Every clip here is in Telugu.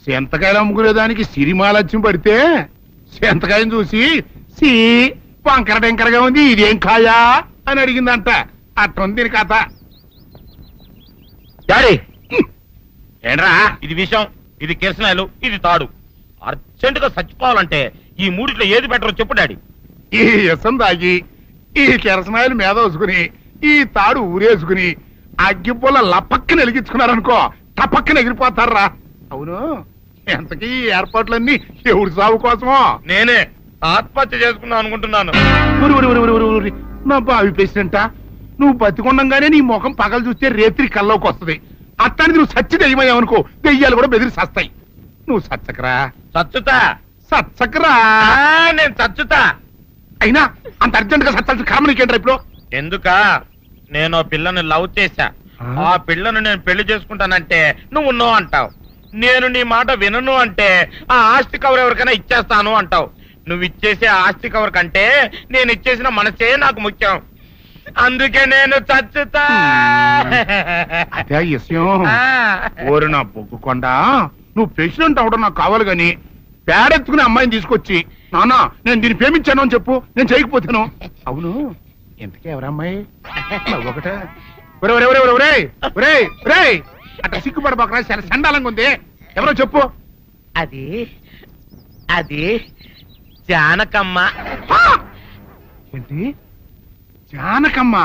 సెంతకాయలు అమ్ముకునేదానికి సిరిమాలత్యం పడితే సెంతకాయని చూసి సి వంకర టెంకరగా ఉంది, ఇదేం కాయా అని అడిగిందంట. అట్టుంది దీని కథ. డాడీ ఏంట్రా ఇది విషయం, ఇది కిరసనాయలు, ఇది తాడు. అర్జెంట్ గా చచ్చిపోవాలంటే ఈ మూడిట్లో ఏది బెటర్ చెప్పు డాడీ. ఈ ఇసం తాగి ఈ కిరసనాయలు మీద వేసుకుని ఈ తాడు ఊరేసుకుని అగ్గిపుల్ల లపక్కన వెలిగించుకున్నారనుకో టపక్కన ఎగిరిపోతారా. అవును, ఎంతకీ ఈ ఏర్పాట్లన్నీ ఎవరి సాగు కోసమో? నేనే ఆత్మహత్య చేసుకుందాం అనుకుంటున్నాను. నా బావి పేసినంట, నువ్వు బతికొండంగానే నీ ముఖం పగలు చూస్తే రేత్రి కల్లోకి వస్తుంది. అట్టానికి నువ్వు సచ్చి దెయ్యమయ్యావనుకో దెయ్యాలు కూడా బెదిరి సస్తాయి. నువ్వు సచ్చకరా. చచ్చుతా సచ్చకరా. నేను చచ్చుతా. అయినా అంత అర్జెంట్ గా సత్తాల్సిన కర్మ నీకేంట్రా ఇప్పుడు? ఎందుక నేను పిల్లని లవ్ చేశా. ఆ పిల్లను నేను పెళ్లి చేసుకుంటానంటే నువ్వు నో అంటావు. నేను నీ మాట వినను అంటే ఆ ఆస్తి కవర్ ఎవరికైనా ఇచ్చేస్తాను అంటావు. నువ్వు ఇచ్చేసే ఆస్తి కవర్ కంటే నేను ఇచ్చేసిన మనసే నాకు ముఖ్యం. అందుకే నేను చచ్చుతా. అదే విషయం. ఓరు నా బొగ్గుకొండ, నువ్వు ప్రెసిడెంట్ అవడం నాకు కావాలి గాని పేడెత్తుకునే అమ్మాయిని తీసుకొచ్చి నానా నేను దీన్ని ప్రేమించాను అని చెప్పు, నేను చేయకపోతాను. అవును, ఎంతకే ఎవరమ్మాయి? ఒకటే అట్లా సిగ్గుపడబోకరా, చాలా సండాలంగా ఉంది. ఎవరో చెప్పు. అది అది జానకమ్మ. ఏంటి జానకమ్మ?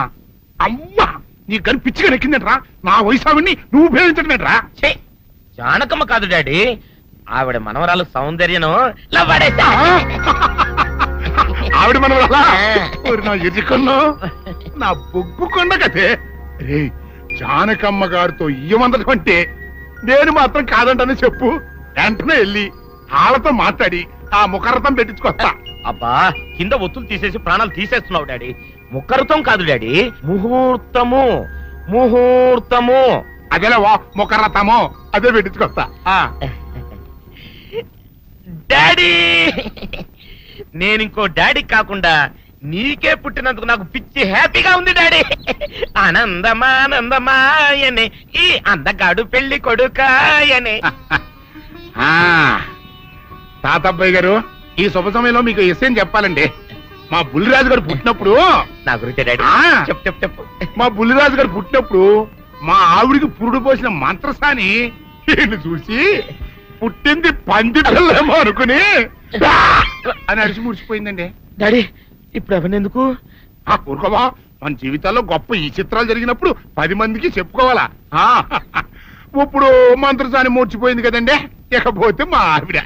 అవ్వా, నీ గని పిచ్చిగా నెక్కిందంట్రా. నా వయసావిని నువ్వు ప్రేమించడమేట్రా? జానకమ్మ కాదు డాడీ, ఆవిడ మనవరాలు సౌందర్యను ఆవిడ మనవరాలా? నా ఎదుకున్నా నా బొగ్గుకొండ కదే. రే, జానకమ్మ గారితో ఇయ్యమందడం అంటే నేను మాత్రం కాదంటని చెప్పు. వెంటనే వెళ్ళి వాళ్ళతో మాట్లాడి ఆ ముఖరథం పెట్టించుకొస్తా. అబ్బా, కింద ఒత్తులు తీసేసి ప్రాణాలు తీసేస్తున్నావు డాడీ. ముఖరథం కాదు డాడీ, ముహూర్తము. ముహూర్తము అదేలా ముఖరథము, అదే పెట్టించుకొస్తా. డాడీ, నేను ఇంకో డాడీ కాకుండా నీకే పుట్టినందుకు నాకు పిచ్చి హ్యాపీగా ఉంది డాడీ. ఆనందమానందమాయనే ఈ అందగాడు పెళ్లి కొడుకాయనే. తాతబ్బాయి గారు, ఈ శుభ సమయంలో మీకు విషయం చెప్పాలండి. మా బుల్లిరాజు గారు పుట్టినప్పుడు నా గురించి డాడీ చెప్పు చెప్పు చెప్పు. మా బుల్లిరాజు గారు పుట్టినప్పుడు మా ఆవిడికి పురుడు పోసిన మంత్రసాని చూసి పుట్టింది పంది పిల్లేమో అనుకుని అని అరిచి ముడిచిపోయిందండి. డాడీ ఇప్పుడు ఎవరినెందుకు? ఊరుకోవా, మన జీవితాల్లో గొప్ప ఈ చిత్రాలు జరిగినప్పుడు 10 మందికి చెప్పుకోవాలా. ఇప్పుడు మంత్రసాని మూర్చిపోయింది కదండి. ఇకపోతే మా ఆవిడ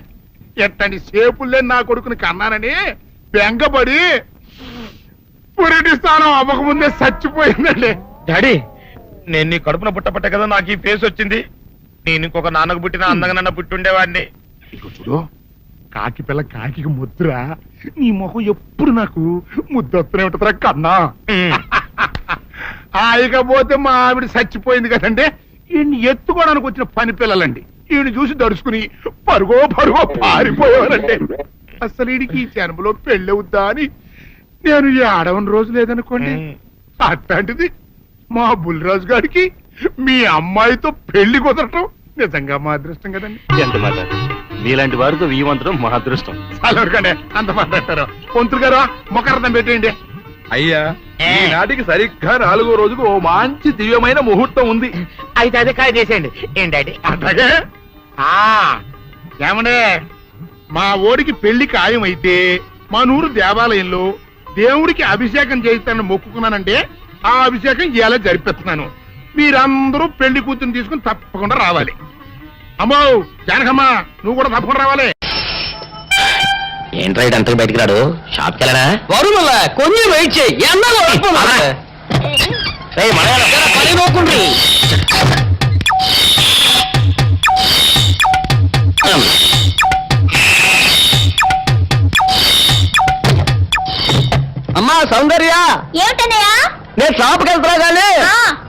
ఎట్టండి సేపుల్లే నా కొడుకుని కన్నానని బెంగపడి పురిటి స్థానం అవ్వకముందే చచ్చిపోయిందండి. డాడీ, నేను నీ కడుపున పుట్టపట్ట కదా నాకు ఈ ఫేస్ వచ్చింది. నేను ఇంకొక నాన్నకు పుట్టిన అందంగా నన్ను పుట్టి ఉండేవాడిని. ఇక చూడు, కాకి పిల్ల కాకి ముద్దురా. నీ మొహం ఎప్పుడు నాకు ముద్దొత్తనే ఉంటుందిరా కన్నా. ఇకపోతే మా ఆవిడ చచ్చిపోయింది కదండి. ఈయన్ని ఎత్తుకోవడానికి వచ్చిన పని పిల్లలండి. ఈయన చూసి దడుచుకుని పరుగో పారిపోయేవారండి. అసలు ఈడికి ఈ జన్మలో పెళ్ళవుద్దా అని నేను ఈ ఆడవని రోజు లేదనుకోండి. అట్లాంటిది మా బుల్లిరాజు గారికి మీ అమ్మాయితో పెళ్లి కుదరటం నిజంగా మా అదృష్టం కదండి. ఎంత మాట, మీలాంటి వారితో వీయమంతరం మా అదృష్టం. చాలూరుగానే అంత మాట్లాడతారు. పొంతులు గారు మొకరథం పెట్టేయండి. అయ్యా, ఈనాటికి సరిగ్గా 4వ రోజుకు ఓ మంచి దివ్యమైన ముహూర్తం ఉంది. అయితే అదే కాయ చేసేయండి. ఏంటండి అట్లాగే ఏమండే, మా ఓడికి పెళ్లి ఖాయమైతే మా నూరు దేవాలయంలో దేవుడికి అభిషేకం చేయిస్తానని మొక్కుకున్నానంటే ఆ అభిషేకం ఇలా జరిపిస్తున్నాను. మీరందరూ పెళ్లి కూతురు తీసుకుని తప్పకుండా రావాలి. అమ్మో జానకమ్మ, నువ్వు కూడా తప్పకుండా రావాలి. ఏంట్రా అంతకు బయటికి రాడు? షాప్కి వెళ్ళరా? కొంచెం వెయిట్ చేయి. అమ్మా సౌందర్య, ఏమిటన్నయ్యా? నేను షాప్కి వెళ్తున్నా కానీ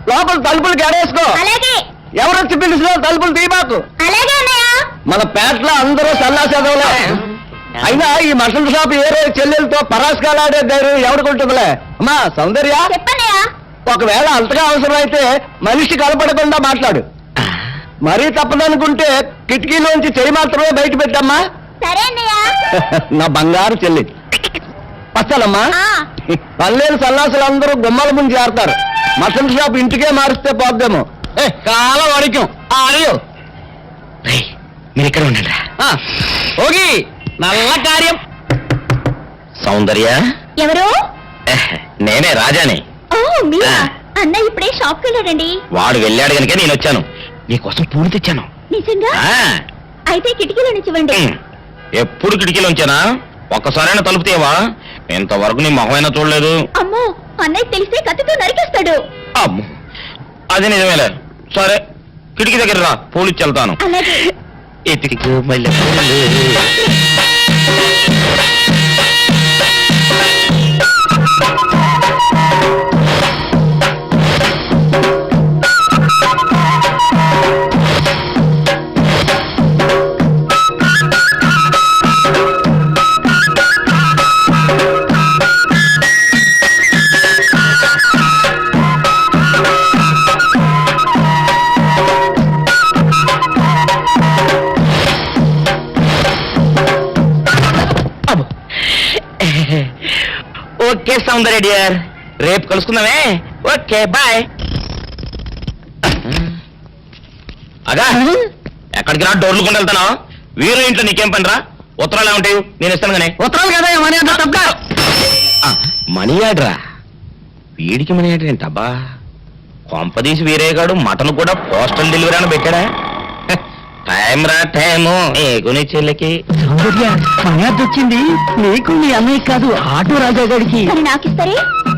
లోపల తలుపులు గడేసుకో. అలాగే. ఎవరొచ్చి పిలిచినా తలుపులు తీయబాకు. అలాగే అన్నయ్య. మన పేటలో అందరూ సన్నాసేదవులే. అయినా ఈ మటన్ షాప్ ఏరే చెల్లెలతో పరాస్కాలాడే ధైర్యం ఎవరికుంటుందిలే. అమ్మా సౌందర్య, చెప్పన్నయ్యా. ఒకవేళ అంతగా అవసరం అయితే మనిషి కలపడకుండా మాట్లాడు. మరీ తప్పదనుకుంటే కిటికీలోంచి చెయ్యి మాత్రమే బయట పెట్టమ్మా. సరే అన్నయ్య. నా బంగారు చెల్లి. వస్తానమ్మా. పల్లెలు సన్నాసులు అందరూ గుమ్మల ముందు చేరతారు. మటన్ షాప్ ఇంటికే మారిస్తే పోద్దేమో. కాలం అడిగాం అడియో. మీరు ఇక్కడ ఉండండి. ఓగి నల్ల కార్యం. సౌందర్య ఎవరు? నేనే రాజాని. ఓ మీరా? అన్న ఇప్పుడే షాప్కి వెళ్ళాడండి. వాడు వెళ్ళాడు కనుక నేను వచ్చాను. నీకోసం పూలు తెచ్చాను. నిజంగా? అయితే కిటికీలో నుంచి ఇవ్వండి. ఎప్పుడు కిటికీలో ఉంచానా? ఒక్కసారైనా తలుపు తీయవా? ఇంతవరకు నీ మొహమైనా చూడలేదు. అమ్మో, అన్నయ్య తెలిస్తే కత్తితో నరికేస్తాడు. అమ్మో, అది నిజమేలే. సరే, కిటికీ దగ్గర రా, పూలు ఇచ్చి వెళ్తాను. అలాగే. ఎతికి మళ్ళీ ఓకే సౌందర్య డియర్, రేపు కలుసుకుందామే. Okay bye. అగా ఎక్కడికి రా? డోర్లు కొండ వెళ్తానా? వీరు ఇంట్లో నీకేం పని రా? ఉత్తరాలు ఏముంటాయి? నేను ఇస్తాను కానీ. ఉత్తరాలు కదా మనీ ఆర్డర్. మనీ ఆర్డరా? వీడికి మనీ ఆర్డర్ ఏంటబ్బా? కొంపదీసి వీరేగాడు మటన్ కూడా పోస్టల్ డెలివరీ అని పెట్టాడా? టైం రా టైము నీకు నీ చెల్లికి. మర్యాద వచ్చింది నీకు నీ అన్నయ్య కాదు, ఆటో రాజా గారికి. మరి నాకు ఇస్తారే?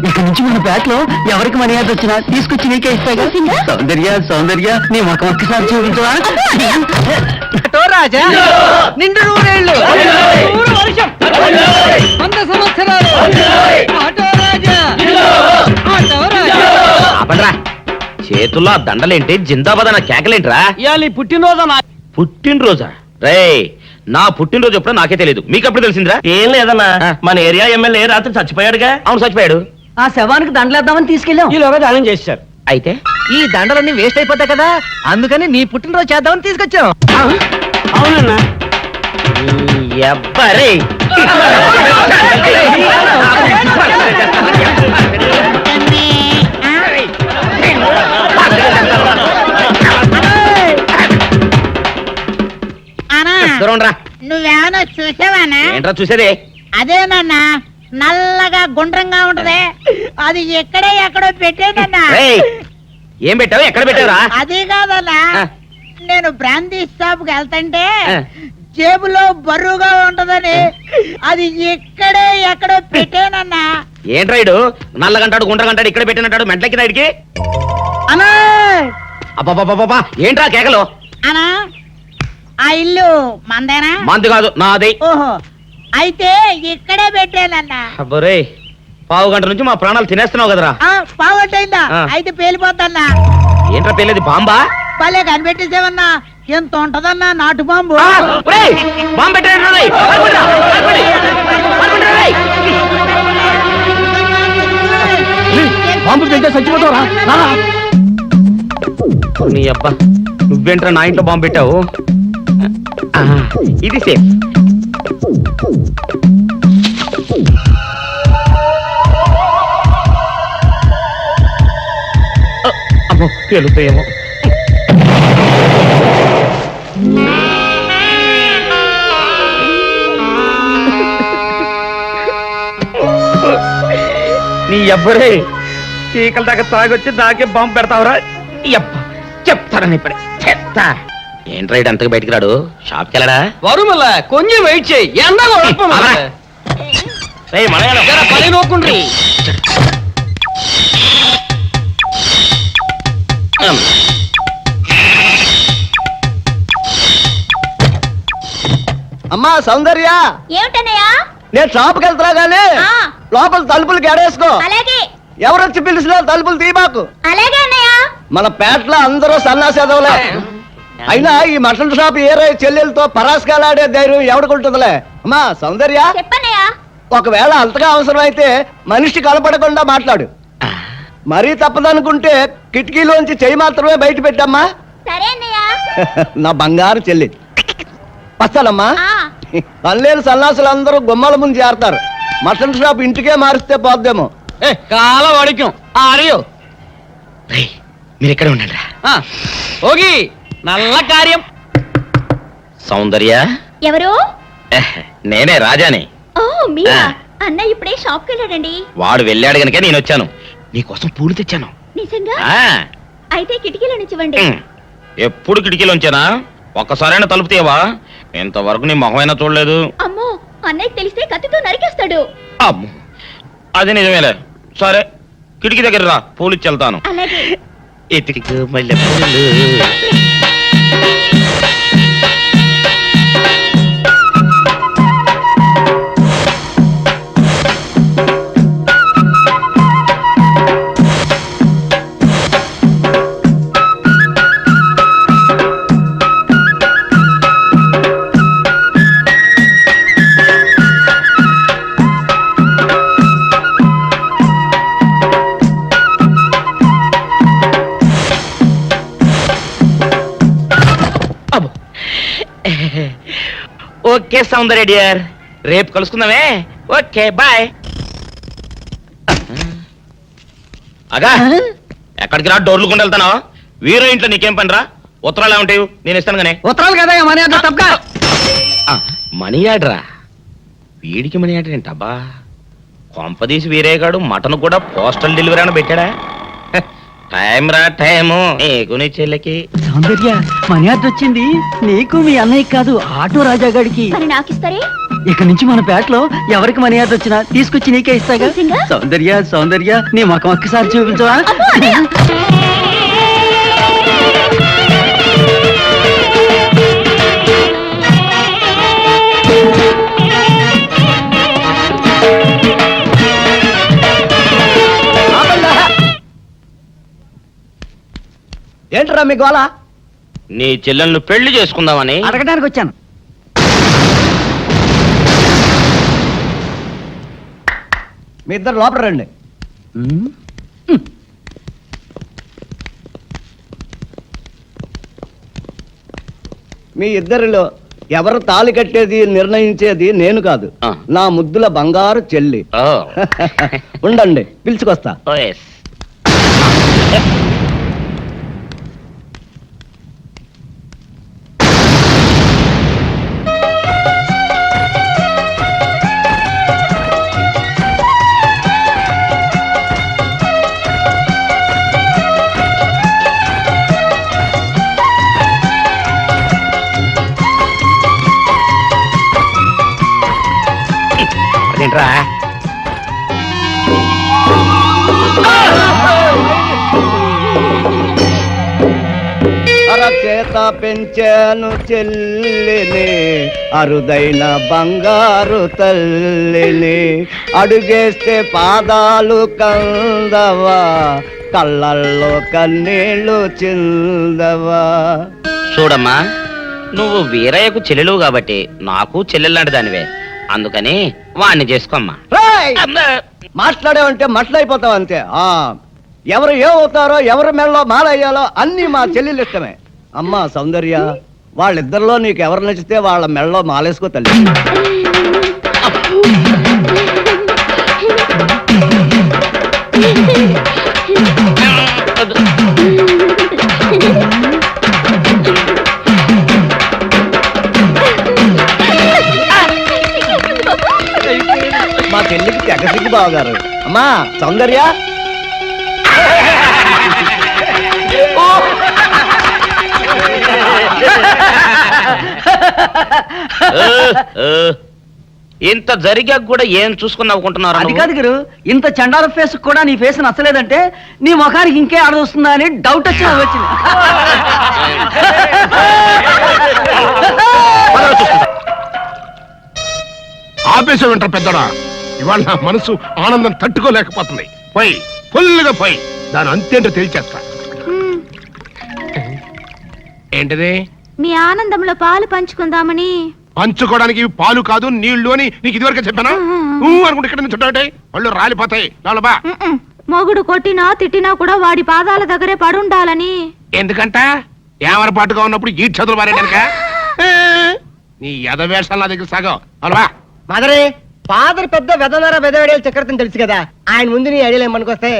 ఇక్కడ నుంచి మన బ్యాట్ లో ఎవరికి మర్యాద వచ్చినా తీసుకొచ్చి నీకే ఇస్తాగా. సౌందర్య సౌందర్య నీ మొక్క ఒక్కసారి చూపించవా? ఆటో రాజా నిండు నూరేళ్ళు, నూరు వర్షం, 100 సంవత్సరాలు. ఆటో రాజా, ఆటో రాజా. ఆపండ్రా, చేతుల్లో ఆ దండలేంటి? జిందాబాద్ అన్న కేకలేంట్రా? ఇవాళ నీ పుట్టినరోజు. పుట్టినరోజా? రే, నా పుట్టినరోజు ఎప్పుడో నాకే తెలియదు, మీకెప్పుడు తెలిసిందిరా? ఏం లేదన్నా, మన ఏరియా ఎమ్మెల్యే రాత్రి చచ్చిపోయాడుగా. అవును, చచ్చిపోయాడు. ఆ శవానికి దండలేద్దామని తీసుకెళ్ళాం. ఈలోగా దానం చేశారు. అయితే ఈ దండలన్నీ వేస్ట్ అయిపోతాయి కదా, అందుకని నీ పుట్టినరోజు చేద్దామని తీసుకొచ్చాం. అవునన్నా. ఎవ్వరే నువ్వేమన్నా చూసావానా? ఏంట్రా చూసేది? అదేనన్నా, నల్లగా గుండ్రంగా ఉంటది, అది ఎక్కడో పెట్టేనన్నా. ఏం పెట్టావు? ఎక్కడ పెట్టావురా? అది కాదన్నా, నేను బ్రాందీ షాప్ కి వెళ్తుంటే జేబులో బరువుగా ఉంటదని అది ఎక్కడో పెట్టానన్నా. ఏంట్రా ఇడు నల్లగంటాడు గుండ్రగంటాడు ఇక్కడ పెట్టినట్టాడు మెంట్లకి నాయుడికి? అన్నా అబ్బాబాబాబా, ఏంట్రా కేకలు? అన్నా, ఆ ఇల్లు మందేనా? మంది కాదు, నాది. ఓహో, అయితే ఇక్కడే పెట్టానన్నా. అబ్బోరే, పావు గంట నుంచి మా ప్రాణాలు తినేస్తున్నావు కదరా. పావట్టయిందా? అయితే పేలిపోద్దన్నా. ఏంట్రా పేలేది? బాంబా? భలే కనిపెట్టేసేవన్నా, ఎంత ఉంటదన్నా నాటు బాంబు. బాంబు పెట్టాడు. బాంబు తింటే చచ్చిపోతావురా. నీ అబ్బా, నువ్వేంట్రా నా ఇంట్లో బాంబు పెట్టావు? ఇది సేఫ్. అమ్మో, పేలుతాయేమో. నీ అబ్బరే, చీకల దాకా తాగొచ్చి దాకే బాంబు పెడతావురా? చెప్తారని ఇప్పుడే చెప్తా. ఏంట్రా ఇటు అంతకు బయటికి రాడు? షాప్కి వెళ్ళడా? వరుమల కొంచెం వెయిట్ చేయి. పని నోకుండ్రి. అమ్మా సౌందర్య, ఏమిటన్నయ్యా? నేను షాప్కి వెళ్తున్నా గానీ లోపల తలుపులు గడేసుకో. అలాగే. ఎవరొచ్చి పిలిచినా తలుపులు తీయబాకు. అలాగే అన్నయ్య. మన పేటలో అందరూ సన్నాసేదవులే. అయినా ఈ మటన్ షాప్ ఏరే చెల్లెలతో పరాస్కాలాడే ధైర్యం ఎవడుకుంటుందిలే. అమ్మా సౌందర్య, చెప్పన్నయ్యా. ఒకవేళ అంతగా అవసరమైతే మనిషి కలపడకుండా మాట్లాడు. మరీ తప్పదనుకుంటే కిటికీలోంచి చెయ్యి మాత్రమే బయట పెట్టమ్మా. సరే అన్నయ్య. నా బంగారు చెల్లి వస్తానమ్మా. ఆ, పల్లెలు సన్నాసులు అందరూ గుమ్మల ముందు చేరతారు. మటన్ షాప్ ఇంటికే మారిస్తే పోద్దేమో. కాల వాడిక్యం ఆరియో మీరు ఇక్కడే ఉండండి రా. ఓగి నల్ల కార్యం. సౌందర్య ఎవరు? నేనే రాజాని. ఓ మీరా? ఆ. అన్నయ్య ఇప్పుడే షాప్కి వెళ్ళాడండి. వాడు వెళ్ళాడు గనుక నేను వచ్చాను. నీకోసం పూలు తెచ్చాను. నిజంగా? ఆ, అయితే కిటికీలో నుంచి ఇవ్వండి. ఎప్పుడు కిటికీలోంచానా? ఒక్కసారైనా తలుపు తీయవా? ఇంతవరకు నీ మొహమైనా చూడలేదు. అమ్మో, అన్నయ్యకి తెలిస్తే కత్తితో నరికేస్తాడు. అమ్మో, అది నిజమేలే. సరే, కిటికీ దగ్గర రా, పూలు ఇచ్చి వెళ్తాను. అలాగే. ఎతికి మల్లె పూలు. ఓకే సౌందర్య డియర్, రేపు కలుసుకుందామే. Okay bye. అగా ఎక్కడికి రా, డోర్లు కొండ వెళ్తానా? వీరో ఇంట్లో నీకేం పని రా? ఉత్తరాలు ఏమంటాయి? నేను ఇస్తాను గానే. ఉత్తరాలు కదా మనీ ఆర్డర్ తప్ప. మనీ ఆర్డరా? వీడికి మనీ ఆర్డర్ ఏంటబ్బా? కొంపదీసి వీరేగాడు మటన్ కూడా పోస్టల్ డెలివరీ అని పెట్టాడా? టైం రా టైము నీకు నీ చెల్లెకి. సౌందర్య మనీ ఆర్డర్ వచ్చింది. నీకు మీ అన్నయ్య కాదు, ఆటో రాజా గారికి. మరి నాకు ఇస్తారే? ఇక నుంచి మన పేటలో ఎవరికి మనీ ఆర్డర్ వచ్చినా తీసుకొచ్చి నీకే ఇస్తాగా. నిజంగా? సౌందర్య సౌందర్య నీ ముఖం ఒక్కసారి చూపించవా? అబ్బో, అన్నయ్య. ఏంట్రా మీ గోళ? నీ చెల్లెల్ని పెళ్లి చేసుకుందామని. అడగడానికి వచ్చాను. మీ ఇద్దరు లోపల రండి. మీ ఇద్దరిలో ఎవరు తాళి కట్టేది నిర్ణయించేది నేను కాదు, ఆ. నా ముద్దుల బంగారు చెల్లి. ఓ. ఉండండి, పిలుచుకొస్తా. ఓ ఎస్. అదేంట్రా? అరచేత పెంచాను చెల్లిని, అరుదైన బంగారు తల్లిని. అడుగేస్తే పాదాలు కందవా, కళ్ళల్లో కన్నీళ్ళు చిందవా. చూడమ్మా, నువ్వు వీరయ్యకు చెల్లెలు కాబట్టి నాకు చెల్లెల్లాంటి దానివే. అందుకని వాణ్ణి చేసుకోమ్మా. మాట్లాడేవంటే మట్లయిపోతావు అంతే. ఎవరు ఏమవుతారో, ఎవరి మెళ్ళలో మాలయ్యాలో అన్ని మా చెల్లెలు ఇష్టమే. అమ్మా సౌందర్య, వాళ్ళిద్దరిలో నీకు ఎవరు నచ్చితే వాళ్ళ మెళ్ళలో మాలేసుకో తల్లి. మా చెల్లికి తెగ సిగ్గు బావగారు. అమ్మా సౌందర్య, ఇంత జరిగాక కూడా ఏం చూసుకుని నవ్వుకుంటున్నారు? అది కాదు గురు, ఇంత చండాల ఫేస్ కూడా నీ ఫేస్ నచ్చలేదంటే నీ ముఖానికి ఇంకే ఆడదొస్తుందా అని డౌట్ వచ్చి వచ్చింది. ఆపేసే వింటారు పెద్దడా. ఇవాళ నా మనసు ఆనందం తట్టుకోలేకపోతుంది. పోయి ఫుల్గా పోయి దాని అంతేంటో తెలిచేస్తా. ఏంటిది? మీ ఆనందంలో పాలు పంచుకుందామని. పంచుకోవడానికి ఇవి పాలు కాదు నీళ్లు అని నీకు ఇదివరకే చెప్పానా? నువ్వు అనుకుంటే ఇక్కడ నుంచి చుట్టాటే వాళ్ళు రాలిపోతాయి. లోపల మొగుడు కొట్టినా తిట్టినా కూడా వాడి పాదాల దగ్గరే పడుండాలని. ఎందుకంట? ఏమరపాటుగా ఉన్నప్పుడు ఈ చదువులు మారేనక నీ ఎదవేషాలు నా దగ్గర సగం అలవా మదరే ఫాదర్ పెద్ద వెదనర వెదవేడేలు చక్రవర్తిని తెలుసు కదా, ఆయన ముందు నీ ఐడియాలు ఏమనుకొస్తే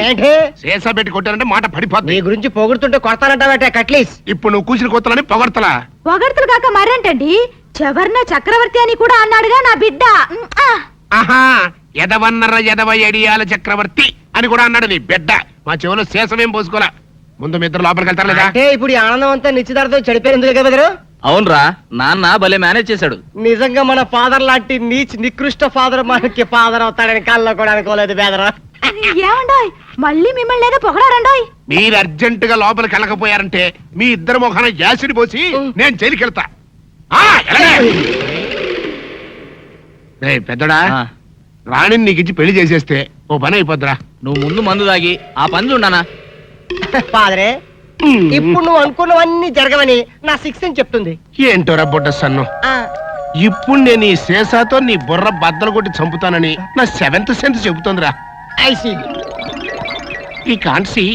ఏంటి శేషా పెట్టి కొట్టానంటే మాట నీ పడిపోతుంది. గురించి పొగుడుతుంటే కొడతానంటావటే కట్లీస్. ఇప్పుడు నువ్వు కూసిన కొత్తలని పొగడతలా. పొగడ్తలు కాక మరేంటండి, చెవర్న చక్రవర్తి అని కూడా అన్నాడుగా నా బిడ్డ. ఆహా ఎదవన్నర ఎదవ ఎడియాల చక్రవర్తి అని కూడా అన్నాడు నీ బిడ్డ. మా చెవులో శేషమేం పోసుకోలే. ముందు మీ ఇద్దరు లోపలికి వెళ్తారు లేదా? అంటే ఇప్పుడు ఈ ఆనందం అంతా నిశ్చితార్థం చెడిపోయింది కదా బెదరు. అవునరా, నాన్న భలే మేనేజ్ చేశాడు. నిజంగా మన ఫాదర్ లాంటి నీచ్ నికృష్ట ఫాదర్ మనకి ఫాదర్ అవుతాడని కళ్ళలో కూడా అనుకోలేదు బెదరు. ఏమండోయ్ మళ్ళీ మిమ్మల్ని ఏదో పొగడారండోయ్. మీరు అర్జెంట్ గా లోపలికి వెళ్ళకపోయారంటే మీ ఇద్దరు ముఖాన యాసిడ్ పోసి నేను జైలుకి వెళ్తా. పెద్దడా ఆ, రాణిని నీకు ఇచ్చి పెళ్లి చేసేస్తే ఓ పని అయిపోద్దిరా. నువ్వు ముందు మందు తాగి ఆ పని చూడనా. ఫాదరే ఇప్పుడు నువ్వు అనుకున్నవన్నీ జరగవని నా సిక్స్ అని చెప్తుంది. ఏంటోరా బుడ్డ సన్ను, ఆ, ఇప్పుడు నేను ఈ శేషాతో నీ బుర్ర బద్దలు కొట్టి చంపుతానని నా సెవెంత్ సెన్స్ చెబుతోందిరా. I see. ఈ కాన్సీ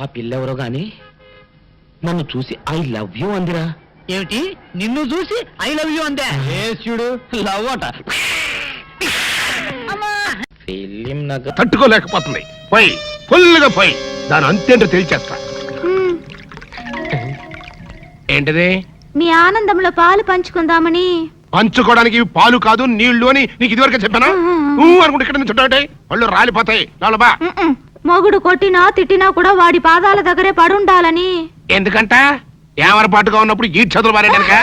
ఆ పిల్లెవరో గాని నన్ను చూసి ఐ లవ్ యూ అందిరా. ఏమిటి నిన్ను చూసి ఐ లవ్ యూ అందే? చూడు లవ్ అట. ఫిలిం నగర్ తట్టుకోలేకపోతుంది. పోయి ఫుల్గా పోయి దాని అంతేంటో తెలిచేస్తా. ఏంటిది? మీ ఆనందంలో పాలు పంచుకుందామని. పంచుకోవడానికి ఇవి పాలు కాదు నీళ్లు అని నీకు ఇదివరకు చెప్పానా? అనుకుంటే ఇక్కడ నుంచి చుట్టాటే వాళ్ళు రాలిపోతాయి. లోపల మొగుడు కొట్టినా తిట్టినా కూడా వాడి పాదాల దగ్గరే పడుండాలని. ఎందుకంట ఏమరపాటుగా ఉన్నప్పుడు ఈ చదువులు మారేనక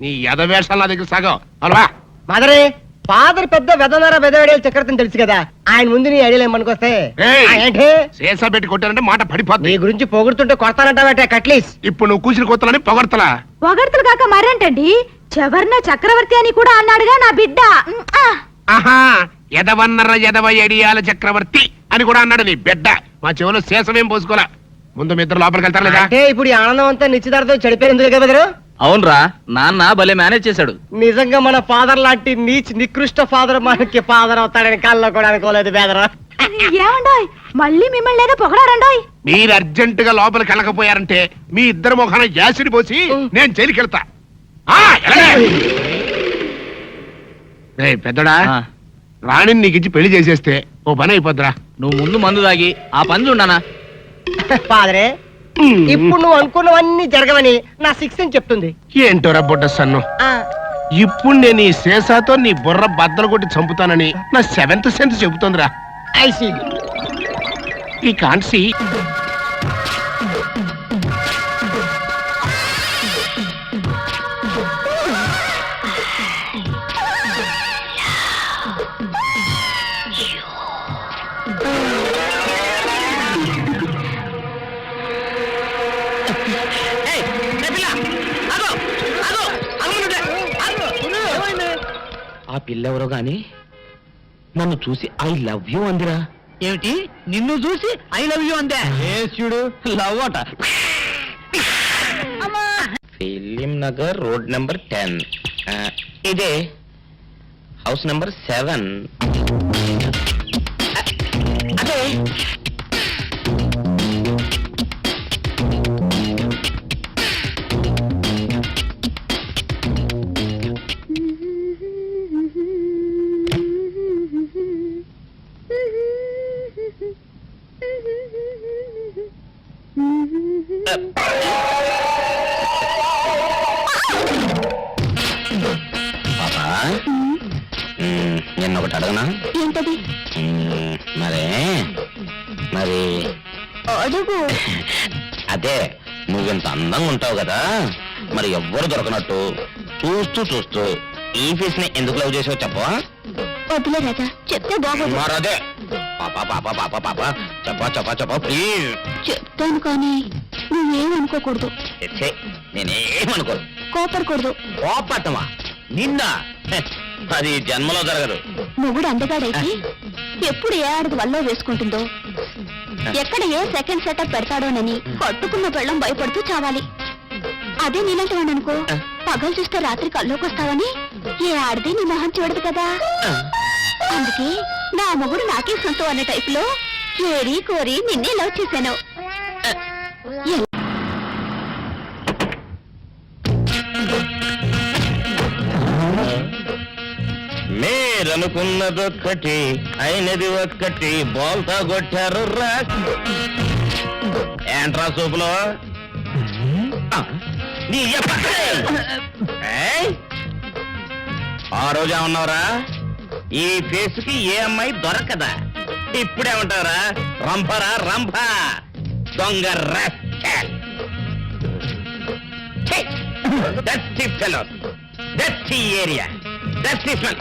నీ ఎదవేషాలు నా దగ్గర సగం అలవా. మదరే ఫాదర్ పెద్ద వెదనర వెదవేడేలు చక్రవర్తిని తెలుసు కదా, ఆయన ముందు నీ ఐడియాలు ఏమనుకొస్తే ఏంటి శేషా పెట్టి కొట్టానంటే మాట నీ పడిపోతుంది. గురించి పొగుడుతుంటే కొడతానంటావటే కట్లీస్. ఇప్పుడు నువ్వు కూసిన కొత్తలని పొగడతలా. పొగడ్తలు కాక మరేంటండి, చెవర్న చక్రవర్తి అని కూడా అన్నాడుగా నా బిడ్డ. ఆహా ఎదవన్నర ఎదవ ఎడియాల చక్రవర్తి అని కూడా అన్నాడు నీ బిడ్డ. మా చెవులో శేషమేం పోసుకోలే. ముందు మీ ఇద్దరు లోపలికి వెళ్తారు లేదా? అంటే ఇప్పుడు ఈ ఆనందం అంతా నిశ్చితార్థం చెడిపోయింది కదా బెదరు. అవునరా, నాన్న భలే మేనేజ్ చేశాడు. నిజంగా మన ఫాదర్ లాంటి నీచ్ నికృష్ట ఫాదర్ మనకి ఫాదర్ అవుతాడని కళ్ళలో కూడా అనుకోలేదు బెదరు. ఏమండోయ్ మళ్ళీ మిమ్మల్ని ఏదో పొగడారండోయ్. మీరు అర్జెంట్ గా లోపలికి వెళ్ళకపోయారంటే మీ ఇద్దరు ముఖాన యాసిడ్ పోసి నేను జైలుకి వెళ్తా. పెద్దడా ఆ, రాణిని నీకు ఇచ్చి పెళ్లి చేసేస్తే ఓ పని అయిపోద్దిరా. నువ్వు ముందు మందు తాగి ఆ పని చూడనా. ఫాదరే ఇప్పుడు నువ్వు అనుకున్నవన్నీ జరగవని నా సిక్స్ అని చెప్తుంది. ఏంటోరా బుడ్డ సన్ను, ఆ, ఇప్పుడు నేను ఈ శేషాతో నీ బుర్ర బద్దలు కొట్టి చంపుతానని నా సెవెంత్ సెన్స్ చెబుతోందిరా. I see. ఈ కాన్సీ ఆ పిల్లెవరో గాని నన్ను చూసి ఐ లవ్ యూ అందిరా. ఏమిటి నిన్ను చూసి ఐ లవ్ యూ అందే? చూడు లవ్ అట. Film Nagar road number 10. ఇదే హౌస్ నెంబర్ 7. అదే నిన్న ఒకటి అడగనా? ఏంటది? మరి అడుగు. అదే నువ్వెంత అందంగా ఉంటావు కదా, మరి ఎవ్వరు దొరకనట్టు చూస్తూ చూస్తూ ఈ ఫీస్ ని ఎందుకు లవ్ చేసావు చెప్పవా? వద్దులే రాజా, చెప్తే బాగోదు. మరదే పాప పాప పాప పాప చెప్ప ప్లీజ్. చెప్తాను కానీ నువ్వేమనుకోకూడదు. నేనేమనుకోను. కోపడకూడదు. కోపట్టమా నిన్న? అది జన్మలో జరగదు. మొగుడు అందగాడైతే ఎప్పుడు ఏ ఆడది వల్ల వేసుకుంటుందో, ఎక్కడ ఏ సెకండ్ సెటప్ పెడతాడోనని కట్టుకున్న పెళ్ళం భయపడుతూ చావాలి. అదే నీలాంటి వాడు అనుకో, పగలు చూస్తే రాత్రి కల్లోకొస్తావని ఏ ఆడది నీ మొహం చూడదు కదా. అందుకే నా మొగుడు నాకే సొంతం అన్న టైప్ లో ఏరి కోరి నిన్నే లవ్ చేశాను. మీరనుకున్నదొక్కటి అయినది ఒక్కటి బోల్తా కొట్టారు రా. ఏంట్రా సూపులో నీ ఆ రోజా ఉన్నావురా, ఈ ఫేస్ కి ఏ అమ్మాయి దొరకదా. ఇప్పుడేమంటారా, రంభరా రంభ దొంగ rascal. ఛీ! Dirty fellows, dirty area, dirty smell.